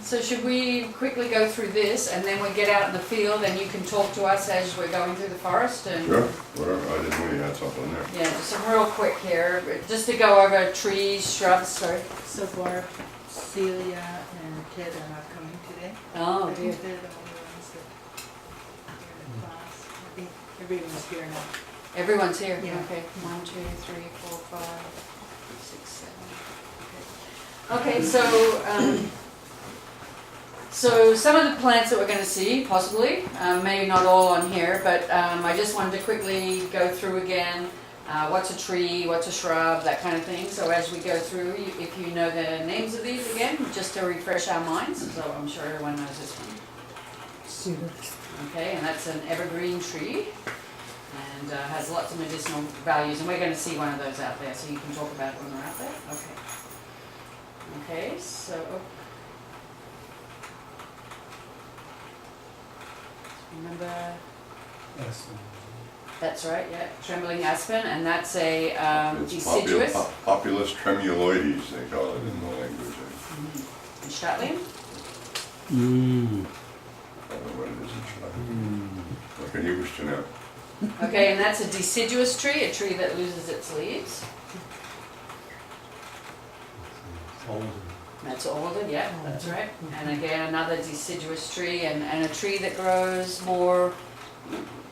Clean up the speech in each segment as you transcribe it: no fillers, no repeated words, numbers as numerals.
So should we quickly go through this and then we get out in the field and you can talk to us as we're going through the forest? And Sure, whatever. I didn't know you had something in there. yeah, just some real quick here, just to go over trees, shrubs, sorry. So far, Celia and Ted are not coming today. Oh, I dear. think they're the only ones that are in class. I think everyone's here now. Everyone's here? Yeah. Okay, 1, 2, 3, 4, 5, 6, 7. Okay, so some of the plants that we're going to see, possibly, maybe not all on here, but I just wanted to quickly go through again what's a tree, what's a shrub, that kind of thing. So as we go through, if you know the names of these again, just to refresh our minds. So I'm sure everyone knows this one. Cedar. Okay, and that's an evergreen tree and has lots of medicinal values. And we're going to see one of those out there, so you can talk about it when we're out there. Okay. Okay, so... Remember? That's right, yeah, trembling aspen, and that's a It's deciduous. Populus tremuloides, they call it in the language. And Stratlium? I don't know what it is in Scotland. Look at English now. Okay, and that's a deciduous tree, a tree that loses its leaves. That's older, yeah, that's right. And again, another deciduous tree, and a tree that grows more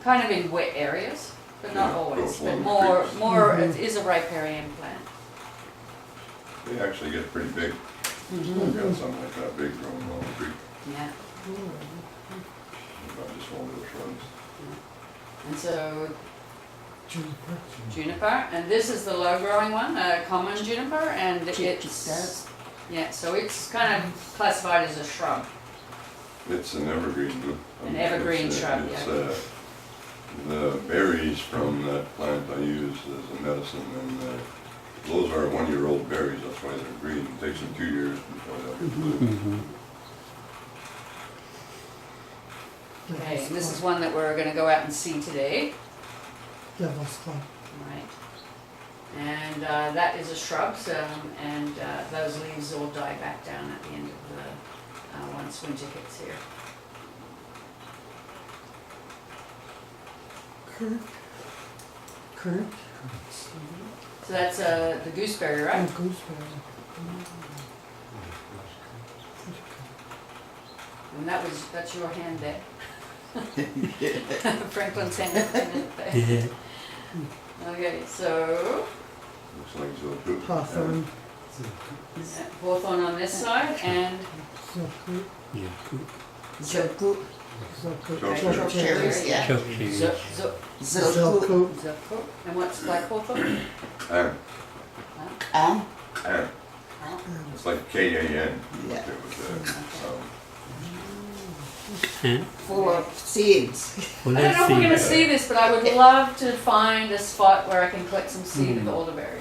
kind of in wet areas, but not Yeah, always, grows but along the more, creeks. it is a riparian plant. They actually get pretty big. I've got something like that big growing along the creek. Yeah, Not just one little shrubs. and so juniper, and this is the low growing one, a common juniper, and it's, yeah, so it's kind of classified as a shrub. It's an evergreen. An evergreen shrub, it's, yeah. The berries from that plant I use as a medicine, and those are 1-year-old berries, that's why they're green. It takes them 2 years before they'll get blue. Okay, and this is one that we're going to go out and see today. Devil's Club. Right. And that is a shrub, so, and those leaves all die back down at the end of the, once winter hits here. Currant. So that's the gooseberry, right? And gooseberry. And that's your hand there. Franklin's hand there. Yeah. Okay, so Looks like Zoku. Hawthorn. hawthorn on this side and Zoku. Yeah. Zoku. Zoku. Chokecherry. Chokecherry, yeah. Chocolate. Zoku. Zoku. and what's black hawthorn? And, And? and. Oh, It's like K-A-N. Yeah. It was, Full of seeds. Well, I don't know if we're going to see. see this, but I would love to find a spot where I can collect some seed of the elderberry.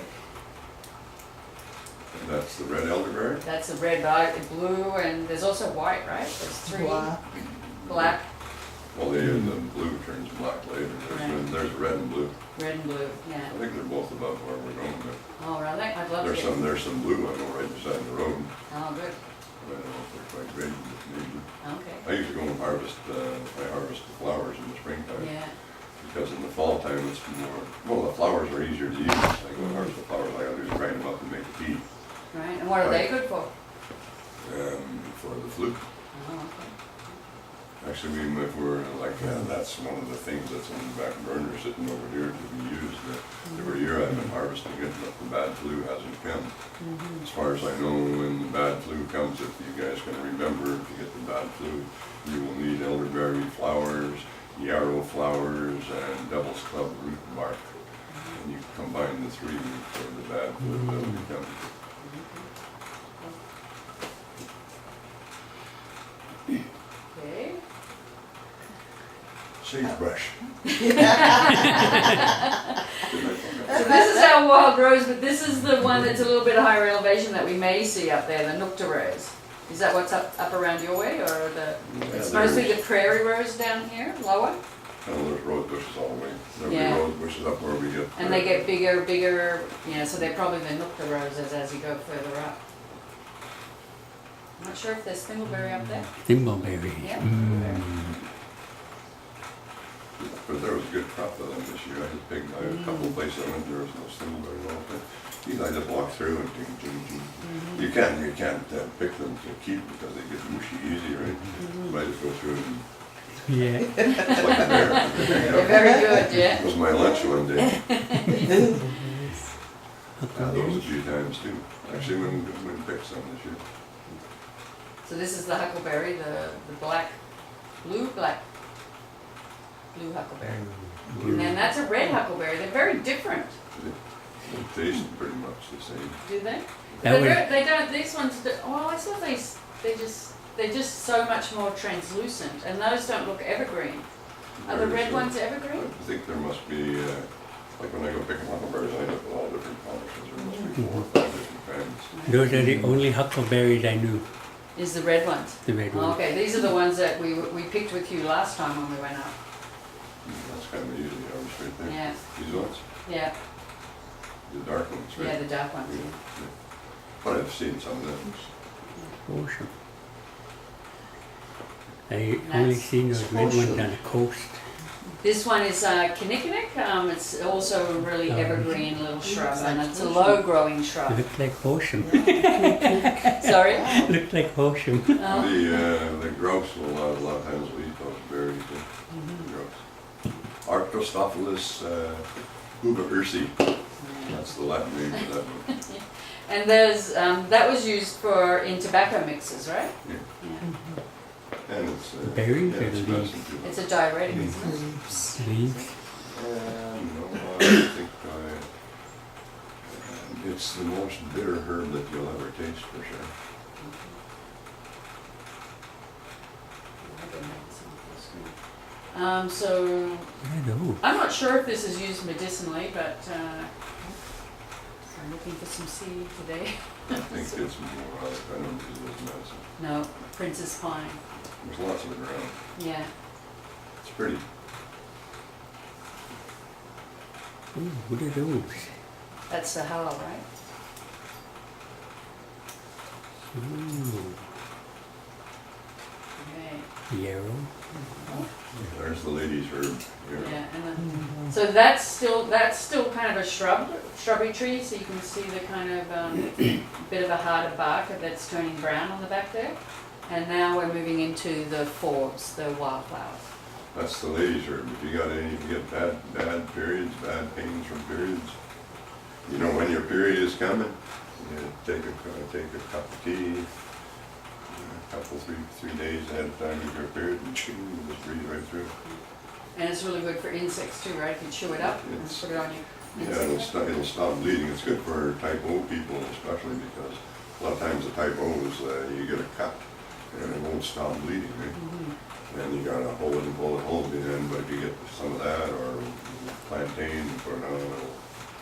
That's the red elderberry? That's the red, but blue, and there's also white, right? There's 3. Black. Black, Well, the blue turns black later. Right. There's red and blue. red and blue, I yeah. think they're both about where we're going there. Oh, really? I'd love to. There's some blue I know right beside the road. Oh, good. I don't know if they're quite ready, but maybe. Okay. I usually go and harvest, I harvest the flowers in the springtime. Yeah. Because in the fall time it's more, well, the flowers are easier to use. I go and harvest the flowers, all I gotta do is grind them up and make tea. Right. And what are they good for? For the flu. Oh, okay. Actually, if we're like, that's one of the things that's on the back burner sitting over here to be used. Every year I've been harvesting it, but the bad flu hasn't come. As far as I know, when the bad flu comes, if you guys can remember, if you get the bad flu, you will need elderberry flowers, yarrow flowers, and devil's club root bark. And you combine the 3 for the bad flu, that'll become. Okay. Sagebrush. So this is our wild rose, but this is the one that's a little bit higher elevation that we may see up there, the Nukta rose. Is that what's up around your way, or the? It's mostly the prairie rose down here, lower. Oh, there's rose bushes all the way. There'll be Yeah. rose bushes up where we get. And they get bigger, so they're probably the Nukta roses as you go further up. Not sure if there's thimbleberry up there. Thimbleberry. Yeah. But there was a good crop of them this year. I had picked, I had a couple of places I went, there was no thimbleberry at all. But these I just walked through and ding, ding, ding. You can't pick them to keep because they get mushy easy, right? But I just go through and Yeah. it's like a bear. They're very good, yeah. It was my lunch one day. Those a few times too. Actually, when picked some this year. So this is the huckleberry, the blue huckleberry. And then that's a red huckleberry. They're very different, They taste pretty much the same. do they? That But they don't. These ones. Well, I suppose they're just so much more translucent, and those don't look evergreen. Are the red ones evergreen? I think there must be, like when I go picking huckleberries, I end up with all different colors. There must be 4 or 5 different kinds. Those are the only huckleberries I knew, Is the red ones? the red Oh, ones. okay, these are the ones that we picked with you last time when we went up. That's kind of usually ours right there. Yeah, These ones, yeah, the dark ones, right? yeah, the dark ones. Yeah, Yeah. yeah. But I've seen some of them. Ocean. I only That's seen those red ones ocean. on the coast. This one is kinnikinnick. It's also a really Oh. evergreen little shrub, like and it's a ocean. low-growing shrub. Looks like ocean. Sorry. Looks like ocean. Oh. The grouse will a lot of times will eat those berries. Grouse. Arctostaphylos uberursi. That's the Latin name for that one. And there's that was used in tobacco mixes, right? Yeah. Yeah. And it's Berries yeah, or it's leaves? medicine too. It's a diuretic, isn't it? Leaves. No, I think it's the most bitter herb that you'll ever taste for sure. So I know. I'm not sure if this is used medicinally, but I'm looking for some seed today. I think it's more, I don't use it as medicine. No, Princess Pine. There's lots of it around. Yeah. It's pretty. Ooh, what are those? That's the hollow, right? Ooh, Okay. yarrow. There's the lady's herb here. Yeah, and then, so that's still kind of a shrubby tree. So you can see the kind of bit of a harder bark that's turning brown on the back there. And now we're moving into the forbs, the wildflowers. That's the lady's herb. If you get bad periods, bad pains from periods, you know when your period is coming, you take a cup of tea, a couple, 3 days ahead of time of your period, and chew, just breathe right through. And it's really good for insects too, right? If you chew it up and It's- put it on your Yeah, it'll stop bleeding. It's good for type O people especially because a lot of times the type O's, you get a cut and it won't stop bleeding, right? And you gotta hold it in, but if you get some of that or plantain, put it on,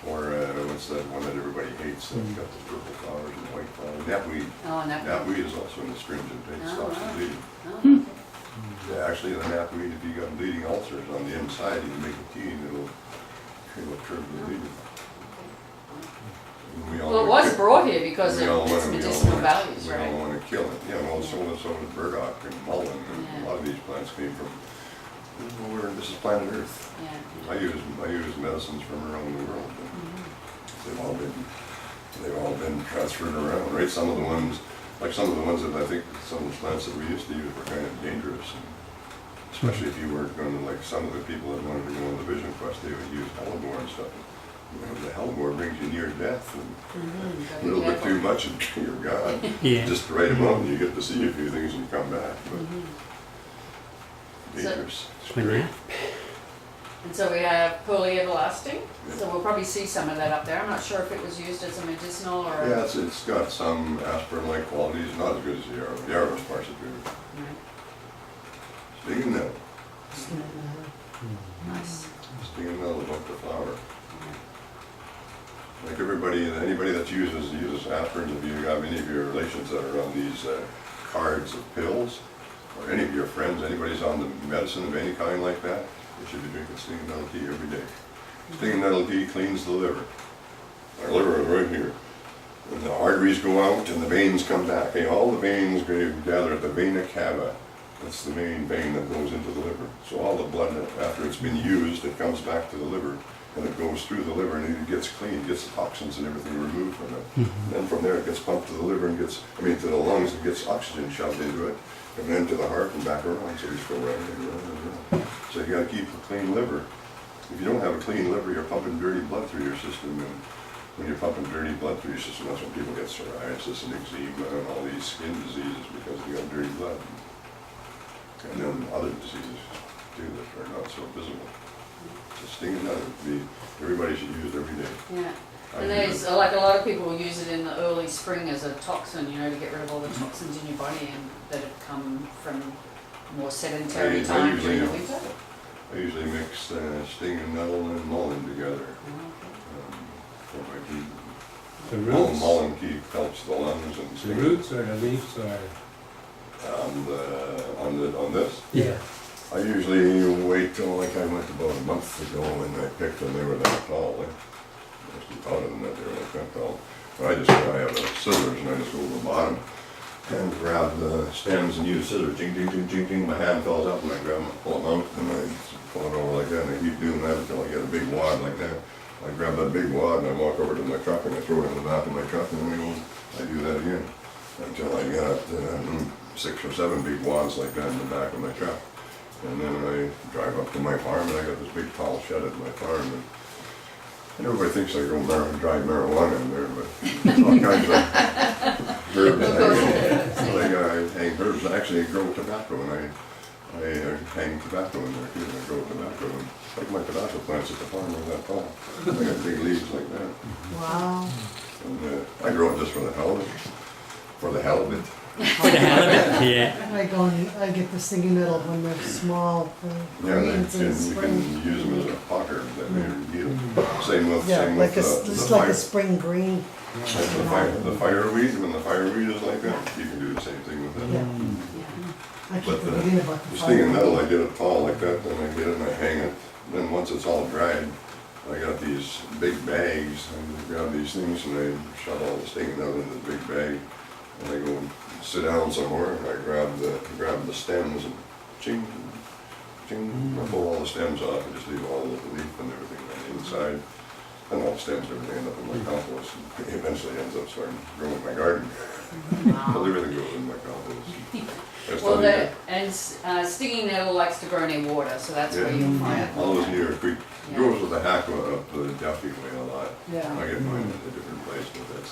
or what's that one that everybody hates, that's got the purple flowers and the white flowers, knapweed. Oh, and that. Knapweed is also an astringent, it Oh, stops the wow. bleeding. Oh, okay. Yeah, actually, the knapweed, if you got bleeding ulcers on the inside, you can make a tea and it'll curb the bleeding. We all Well, it wanna was ki- brought here because we of all its wanna- we all medicinal wanna- values, We all right? want to kill it. Yeah, well, so does burdock and mullein, and Yeah. a lot of these plants came from, this is planet Earth. Yeah. I use medicines from around the world. But they've all been transferred around, right? Some of the ones that I think some of the plants that we used to use were kind of dangerous. And especially if you weren't going to, like some of the people that wanted to go on the vision quest, they would use hellebore and stuff. You know, the hellebore brings you near death and a little bit too much and you're gone. Yeah. Just the right amount and you get to see a few things and you come back. But dangerous. It's When great. that And so we have Pearly Everlasting, so we'll probably see some of that up there. I'm not sure if it was used as a medicinal or. Yeah, it's got some aspirin-like qualities, not as good as the yarrow. The yarrow is marsupial. Right. Stinging nettle. Nice. Stinging nettle above the flower. Like anybody that uses aspirins, if you have any of your relations that are on these cards of pills, or any of your friends, anybody's on the medicine of any kind like that, they should be drinking stinging nettle tea every day. Stinging nettle tea cleans the liver. Our liver is right here. And the arteries go out and the veins come back. Hey, all the veins gather at the vena cava. That's the main vein that goes into the liver. So all the blood, after it's been used, it comes back to the liver, and it goes through the liver, and it gets clean, gets the toxins and everything removed from it. And then from there, it gets pumped to the liver and gets, to the lungs, and gets oxygen shoved into it, and then to the heart and back around. So you just go round and round and round. So you got to keep a clean liver. If you don't have a clean liver, you're pumping dirty blood through your system, and when you're pumping dirty blood through your system, that's when people get psoriasis and eczema and all these skin diseases because you got dirty blood. And then other diseases too that are not so visible. So stinging nettle, everybody should use it every day. Yeah. I And do there's, it. like a lot of people will use it in the early spring as a toxin, you know, to get rid of all the toxins in your body and that have come from more sedentary I times during the usually- winter. I usually mix stinging nettle and mullein together Oh, for my tea. The roots, Mullein tea helps the lungs and the stinging. roots or the leaves or? On this, Yeah. I usually wait till, like I went about a month ago and I picked them, they were that tall. Actually taller than that, they were like that tall. But I have the scissors and I just go to the bottom and grab the stems and use scissors, jing, jing, jing, jing, jing. My hand falls up and I grab them, pull them out, and I pull it over like that, and I keep doing that until I get a big wad like that. I grab that big wad and I walk over to my truck and I throw it in the back of my truck, and then I do that again until I got 6 or 7 big wads like that in the back of my truck. And then I drive up to my farm and I got this big tall shed at my farm. And everybody thinks I go drive marijuana in there, but all kinds of herbs. I hang herbs. Actually, I grow tobacco, and I hang tobacco in there too. I grow tobacco, and like my tobacco plants at the farm are that tall. I got big leaves like that. Wow. And I grow it just for the hell of it. For the hell of it. For the hell of it, yeah. I get the stinging nettle when they're small, Yeah, greens in the you spring. can use them as a pot herb that may heal. Same with, Yeah, same like with just the like a fire. spring green. Like the fireweed, when the fireweed is like that, you can do the same thing with Yeah. it. yeah. I keep But forgetting about the the stinging fire. nettle, I get it tall like that, then I get it and I hang it. Then once it's all dried, I got these big bags, I grab these things and I shove all the stinging nettle in this big bag. And I go and sit down somewhere and I grab the stems and ching, ching, I pull all the stems off and just leave all the leaf and everything on the inside. And all the stems and everything end up in my compost and eventually ends up starting growing my garden. Because everything goes in my compost. That's Well, all you get. stinging nettle likes to grow near water, so that's where Yeah. you'll find it. Always near a creek. Yeah. Grows with the hack up the Duffy way a lot. Yeah. I get mine at a different place, but that's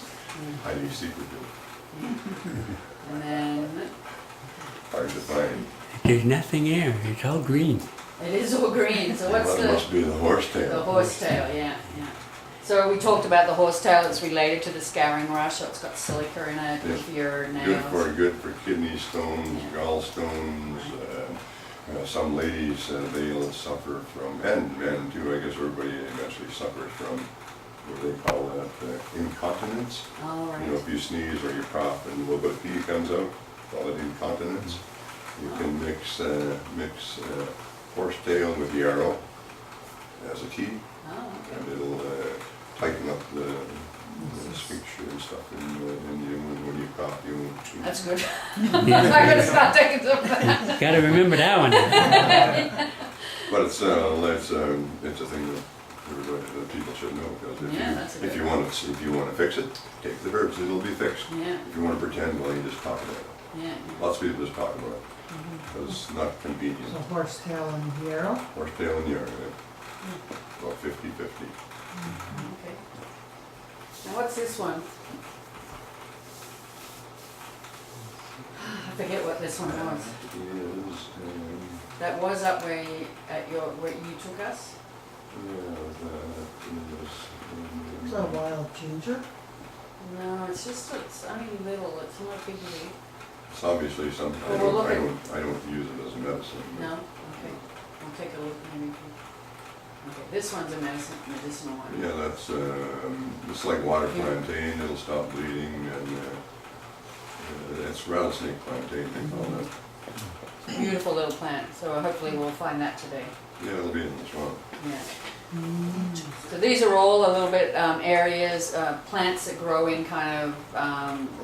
highly secretive, And then, hard to find. There's nothing there, it's all green. it is all green, so what's That must be the horsetail. the horsetail, yeah. So we talked about the horsetail, it's related to the scouring rush, so it's got silica in it, Yeah. for your nails. Good for kidney stones, gallstones. Some ladies, they'll suffer from, and men too, I guess everybody eventually suffers from, what do they call that, incontinence. All You know, right. if you sneeze or you cough and a little bit of pee comes out, call it incontinence. You can mix horsetail with yarrow as a tea, Oh, okay. and it'll tighten up the sphincter and stuff in you when you cough. You won't chew. That's good. Yeah. I'm gonna start taking some of that. Gotta remember that one. But it's a thing that everybody, that people should know, because Yeah, that's a if good you want to fix it, take the herbs, it'll be fixed. Yeah, If you want to pretend, well, you just talk about it. yeah. Lots of people just talk about it, because it's not convenient. So horsetail and yarrow. Horsetail and yarrow, yeah. About 50-50. Okay. Now what's this one? I forget what this one was. Is, That was up where you, where you took us? Is that wild ginger? No, it's just, it's only little, it's not a big leaf. it's obviously something, I Well, we'll don't, look I don't use it as a medicine. but No? Okay. I'll take a look maybe. Okay, this one's a medicinal one. Yeah, that's, it's like water plantain, it'll stop bleeding, and it's rattlesnake plantain, they call it. Beautiful little plant, so hopefully we'll find that today. Yeah, it'll be in the swamp. Yeah. So these are all a little bit areas, plants that grow in kind of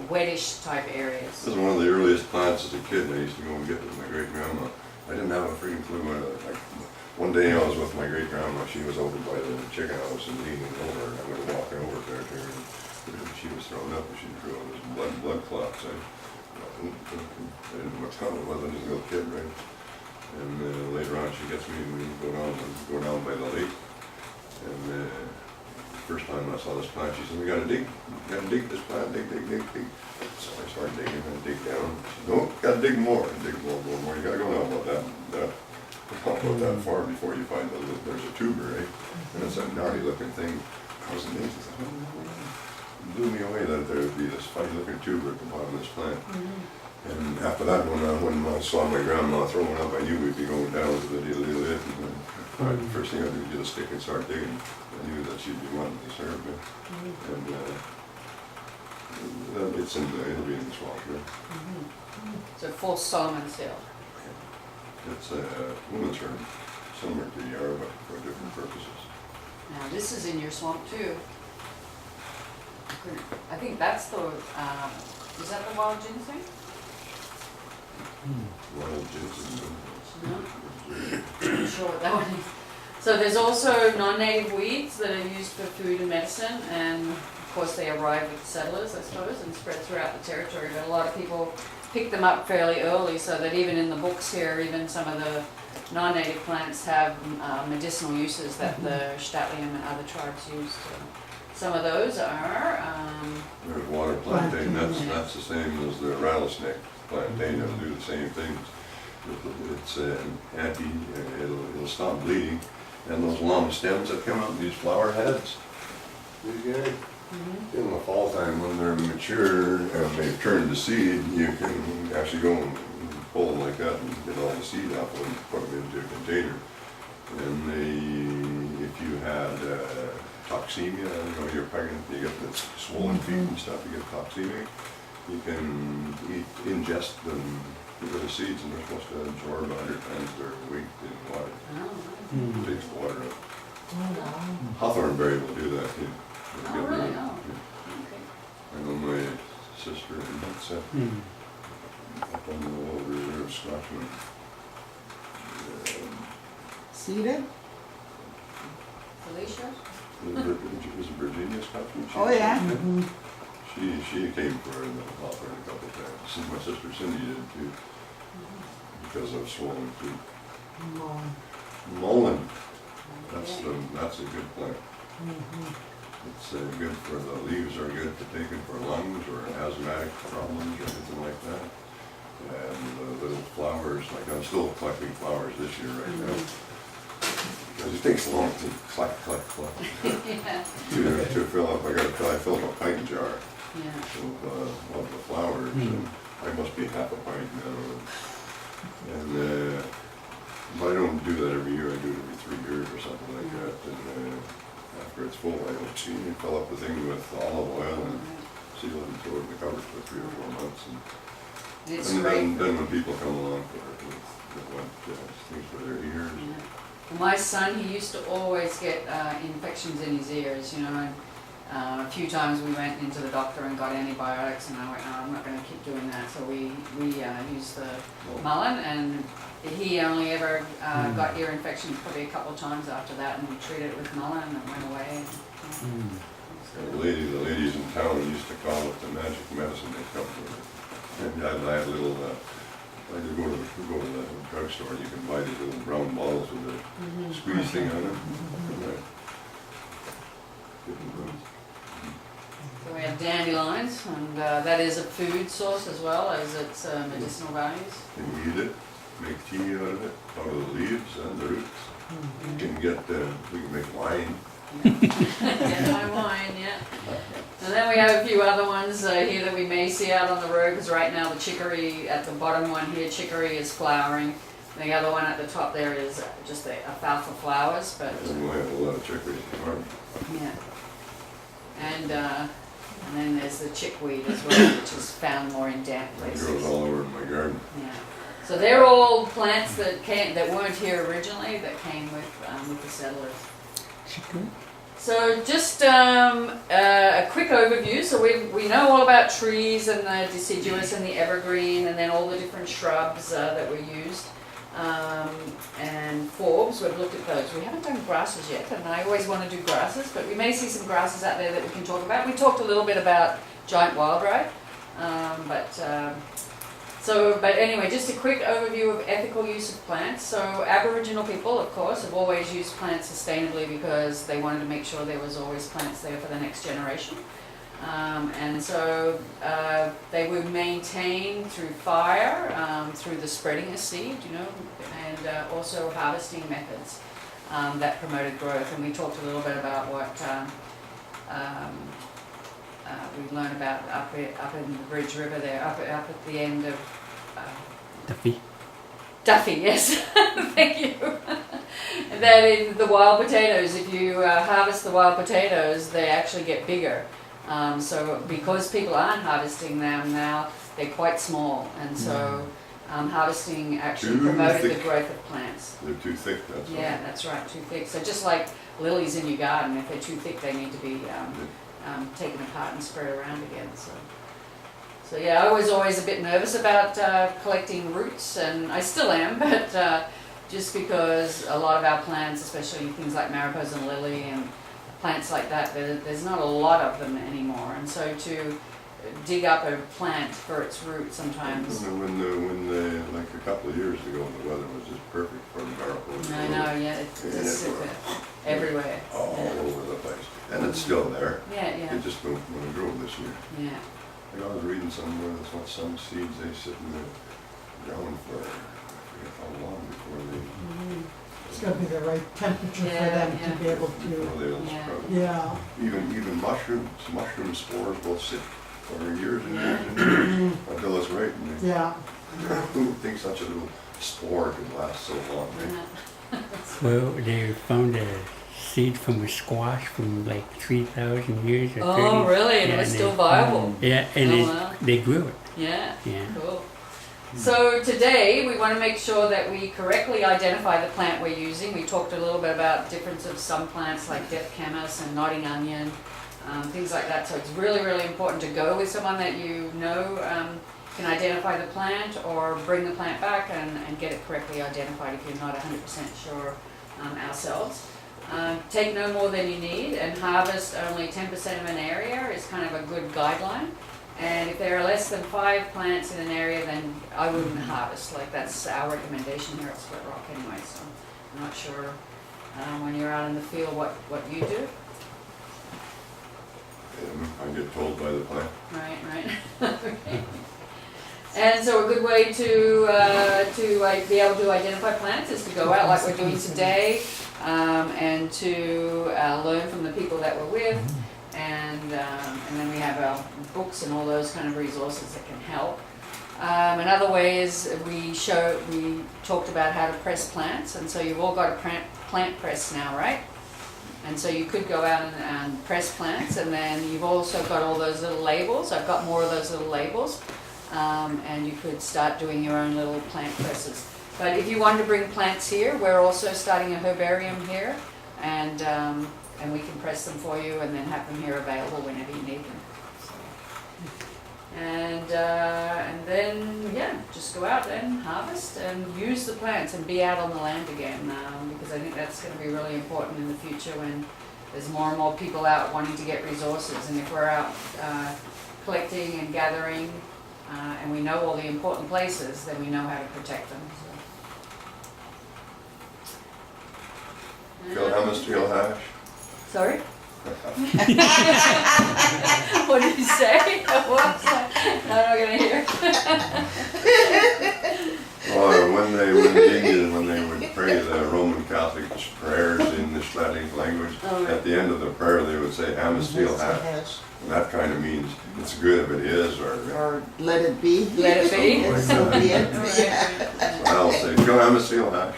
wettish type areas. This is one of the earliest plants as a kid. I used to go and get with my great grandma. I didn't have a freaking clue what it was. Like, one day I was with my great grandma. She was over by the chicken house and leaning over, and I was walking over there to her. And she was throwing up, and she drew all this blood clots. I didn't know what time it was. I was a little kid, right? And later on, she gets me, and we go down by the lake. And first time I saw this plant, she said, we gotta dig this plant, dig. So I started digging and dig down. She said, no, gotta dig more, and dig more. You gotta go down about that far before you find there's a tuber, right? And it's a gnarly looking thing. I was amazed. I thought, it blew me away that there would be this funny looking tuber at the bottom of this plant. And after that, when I saw my grandma throwing up, I knew we'd be going down to the deal. The first thing I did was get a stick and start digging. I knew that she'd be wanting to serve me. And it'll be in the swamp here. So full Solomon seal. It's a woman's term, similar to yarrow, but for different purposes. Now this is in your swamp too. I think that's the, is that the wild ginseng? Wild ginseng. No? Not sure what that one is. So there's also non-native weeds that are used for food and medicine, and of course they arrive with settlers, I suppose, and spread throughout the territory. But a lot of people pick them up fairly early, so that even in the books here, even some of the non-native plants have medicinal uses that the Statlium and other tribes use. So some of those are... There's water plantain, that's the same as the rattlesnake plantain, it'll do the same things. It's it'll stop bleeding, and those long stems that come up, these flower heads, these guys, in the fall time when they're mature and they've turned to seed, you can actually go and pull them like that and get all the seed out and put them into a container. And if you had toxemia, you're pregnant, you get the swollen feet and stuff, you get toxemia, you can ingest them. Get rid of seeds, and they're supposed to absorb 100 times their weight in water. Oh, It takes the water up. Oh, Hawthornberry will do that too. oh really? Oh, okay. I know my sister, and that's up on the old reserve Scotchman. seeded? Felicia? Was it Virginia Scotchman? Oh, yeah. She came for the Hawthorne a couple of times. My sister Cindy did too, because of swollen feet. Mullein. That's a good plant. It's good for the leaves are good for taking for lungs or asthmatic problems or anything like that. And the little flowers, like I'm still collecting flowers this year right now. Because it takes long to collect Yeah. to fill up. I fill up a pint jar Yeah. of the flowers. And I must be half a pint now. And but I don't do that every year. I do it every 3 years or something like that. And after it's full, I fill up the thing with olive oil and seal it and throw it in the cupboard for 3 or 4 months. It's And great. then when people come along with what things for their ears. Yeah. Well, my son, he used to always get infections in his ears, and a few times we went into the doctor and got antibiotics, and I went, no, I'm not going to keep doing that. So we used the mullein, and he only ever got ear infections probably a couple of times after that, and we treated it with mullein, and it went away. The ladies in town used to call it the magic medicine they come with. And I had a little, I could go to the drugstore and you can buy these little brown bottles with a squeeze thing on them. Right. So we have dandelions, and that is a food source as well as its medicinal values. You eat it, make tea out of it, out of the leaves and the roots. You can we can make wine. Yeah, my wine, yeah. And then we have a few other ones here that we may see out on the road, because right now the chicory, at the bottom one here, chicory is flowering. The other one at the top there is just the alfalfa flowers, but And we have a lot of chicory in the farm. yeah. And then there's the chickweed as well, which is found more in damp It places. grows all over in my garden. Yeah. So they're all plants that weren't here originally, that came with the settlers. So just a quick overview. So we know all about trees and the deciduous and the evergreen, and then all the different shrubs that were used. And forbs, we've looked at those. We haven't done grasses yet, and I always want to do grasses, but we may see some grasses out there that we can talk about. We talked a little bit about giant wildripe, but anyway, just a quick overview of ethical use of plants. So Aboriginal people, of course, have always used plants sustainably because they wanted to make sure there was always plants there for the next generation. And so they would maintain through fire, through the spreading of seed, and also harvesting methods that promoted growth. And we talked a little bit about what we learned about up in the Bridge River there, up at the end of Duffy, yes, thank you. That in the wild potatoes, if you harvest the wild potatoes, they actually get bigger. So because people aren't harvesting them now, they're quite small, and so harvesting actually promoted the growth of plants. They're too thick, that's all. Yeah, that's right, too thick. So just like lilies in your garden, if they're too thick, they need to be taken apart and spread around again. So yeah, I was always a bit nervous about collecting roots, and I still am, but just because a lot of our plants, especially things like mariposa and lily and plants like that, there's not a lot of them anymore, and so to dig up a plant for its root sometimes. When like a couple of years ago, the weather was just perfect for the mariposa. I know, yeah, it's just everywhere. All over the place, and it's still there. Yeah. It just don't want to grow this year. Yeah. Like I was reading somewhere that's what some seeds they sit in the ground for, I forget how long before they. It's gotta be the right temperature for Yeah, them yeah. to be able Before to, they'll Yeah. sprout. yeah. Even mushroom spores will sit for years and years and years until it's right. And Yeah. who would think such a little spore could last so long? Right? Well, they found a seed from a squash from like 3,000 years or 30. Oh, really? And it was and still viable? Yeah, and Oh, wow. they grew it. Yeah. Yeah. Cool. So today we want to make sure that we correctly identify the plant we're using. We talked a little bit about the difference of some plants like death camas and nodding onion, things like that. So it's really, really important to go with someone that you know can identify the plant, or bring the plant back and get it correctly identified if you're not 100% sure ourselves. Take no more than you need, and harvest only 10% of an area is kind of a good guideline. And if there are less than 5 plants in an area, then I wouldn't harvest. Like, that's our recommendation here at Split Rock anyway, so I'm not sure when you're out in the field what you do. I get told by the plant. Right. Okay. And so a good way to be able to identify plants is to go out like we're doing today, and to learn from the people that we're with. And then we have our books and all those kind of resources that can help. Another way is we talked about how to press plants, and so you've all got a plant press now, right? And so you could go out and press plants, and then you've also got all those little labels. I've got more of those little labels, and you could start doing your own little plant presses. But if you wanted to bring plants here, we're also starting a herbarium here, and we can press them for you and then have them here available whenever you need them. So, and then, yeah, just go out and harvest and use the plants and be out on the land again, because I think that's going to be really important in the future when there's more and more people out wanting to get resources. And if we're out collecting and gathering, and we know all the important places, then we know how to protect them. So. Feel hummus, feel hash. Sorry? What did you say? What? I'm not gonna hear. Well, when the Indians, when they would pray the Roman Catholic prayers in the Slavic language, Oh, right. at the end of the prayer they would say "Hamas feel hash." And that kind of means it's good if it is, Or let it be. Let it be. Oh my So God. be it. I'll say, go Hamas feel hash.